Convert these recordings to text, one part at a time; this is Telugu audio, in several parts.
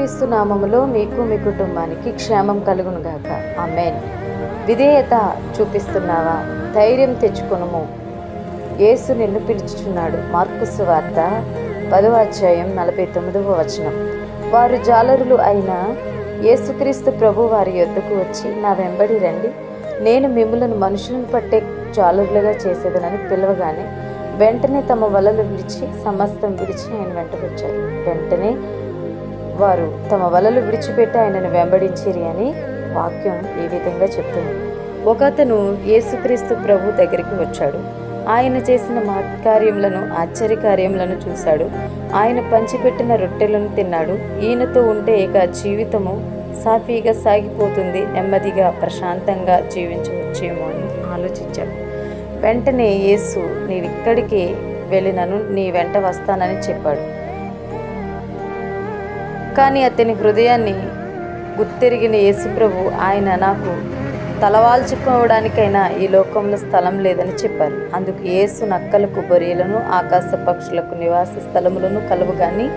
యేసుక్రీస్తు నామములో మీకు మీ కుటుంబానికి క్షేమం కలుగునుగాక. ఆమేన్. విధేయత చూపిస్తున్నావా? ధైర్యం తెచ్చుకొనుము, యేసు నిన్ను పిలుచుచున్నాడు. మార్కు సువార్త 10:49. వారు జాలరులు అయిన యేసుక్రీస్తు ప్రభు వారి యొద్దకు వచ్చి, నా వెంబడి రండి, నేను మిమ్ములను మనుషులను పట్టే జాలరులుగా చేసేదనని పిలవగానే వెంటనే తమ వలలు విడిచి సమస్తం విడిచి ఆయన వెంట వచ్చారు. వెంటనే వారు తమ వలలు విడిచిపెట్టి ఆయనను వెంబడించిరి అని వాక్యం ఈ విధంగా చెప్తుంది. ఒకతను యేసుక్రీస్తు ప్రభు దగ్గరికి వచ్చాడు. ఆయన చేసిన మహత్కార్యములను, ఆశ్చర్యకార్యములను చూశాడు. ఆయన పంచిపెట్టిన రొట్టెలను తిన్నాడు. ఈయనతో ఉంటే ఇక జీవితము సాఫీగా సాగిపోతుంది, నెమ్మదిగా ప్రశాంతంగా జీవించవచ్చేమో అని ఆలోచించాడు. వెంటనే యేసు, నీవిక్కడికి వెళ్ళినను నీ వెంట వస్తానని చెప్పాడు. కానీ అతని హృదయాన్ని గుర్తెరిగిన యేసుప్రభు, ఆయన నాకు తలవాల్చుకోవడానికైనా ఈ లోకంలో స్థలం లేదని చెప్పారు. అందుకు యేసు నక్కలకు, బొరియలను, ఆకాశ పక్షులకు నివాస స్థలములను కలువుగాని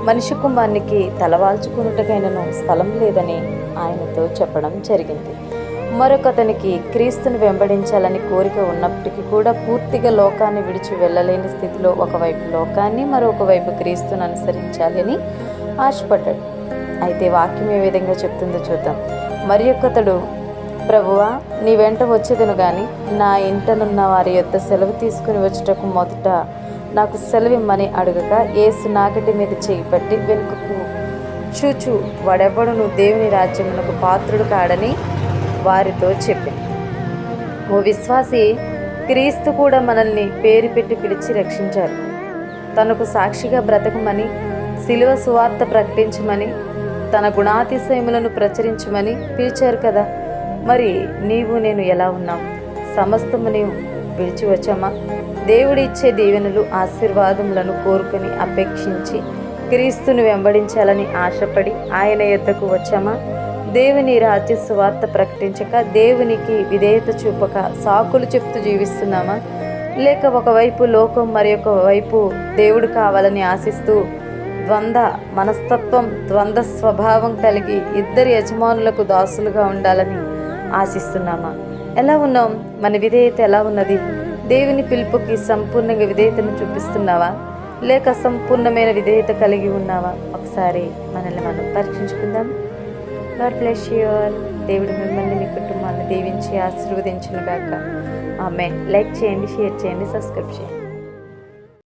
మనిషి కుమారునికి తలవాల్చుకున్నట్టుకైనను స్థలం లేదని ఆయనతో చెప్పడం జరిగింది. మరొకతనికి క్రీస్తుని వెంబడించాలని కోరిక ఉన్నప్పటికీ కూడా పూర్తిగా లోకాన్ని విడిచి వెళ్ళలేని స్థితిలో ఒకవైపు లోకాన్ని, మరొకవైపు క్రీస్తుని అనుసరించాలని ఆశపడ్డాడు. అయితే వాక్యం ఏ విధంగా చెప్తుందో చూద్దాం. మరి ఒక్కతడు, ప్రభువా, నీ వెంట వచ్చేదను గాని నా ఇంటనున్న వారి యొద్ద సెలవు తీసుకుని వచ్చుటకు మొదట నాకు సెలవిమ్మని అడుగగా, యేసు నాగటి మీద చేయి పట్టి వెనుకకు చూచు, వాడెవ్వడును దేవుని రాజ్యమునకు పాత్రుడు కాడని వారితో చెప్పింది. ఓ విశ్వాసి, క్రీస్తు కూడా మనల్ని పేరు పెట్టి పిలిచి రక్షించారు. తనకు సాక్షిగా బ్రతకమని, శిలువ సువార్త ప్రకటించమని, తన గుణాతిశయములను ప్రచురించమని పిలిచారు కదా. మరి నీవు నేను ఎలా ఉన్నాం? సమస్తము నీవు విడిచి వచ్చామా? దేవుడు ఇచ్చే దీవెనలు, ఆశీర్వాదములను కోరుకుని అపేక్షించి క్రీస్తుని వెంబడించాలని ఆశపడి ఆయన యొద్దకు వచ్చామా? దేవుని రాజ్య సువార్త ప్రకటించక, దేవునికి విధేయత చూపక సాకులు చెప్తూ జీవిస్తున్నామా? లేక ఒకవైపు లోకం, మరి ఒక వైపు దేవుడు కావాలని ఆశిస్తూ ద్వంద్వ మనస్తత్వం, ద్వంద్వ స్వభావం కలిగి ఇద్దరి యజమానులకు దాసులుగా ఉండాలని ఆశిస్తున్నామా? ఎలా ఉన్నాం? మన విధేయత ఎలా ఉన్నది? దేవుని పిలుపుకి సంపూర్ణంగా విధేయతను చూపిస్తున్నావా? లేక అసంపూర్ణమైన విధేయత కలిగి ఉన్నావా? ఒకసారి మనల్ని మనం పరీక్షించుకుందాం. God bless you all. దేవుడు మిమ్మల్ని, మీ కుటుంబాన్ని దీవించి ఆశీర్వదించును గాక. ఆమేన్. లైక్ చేయండి, షేర్ చేయండి, సబ్స్క్రైబ్ చేయండి.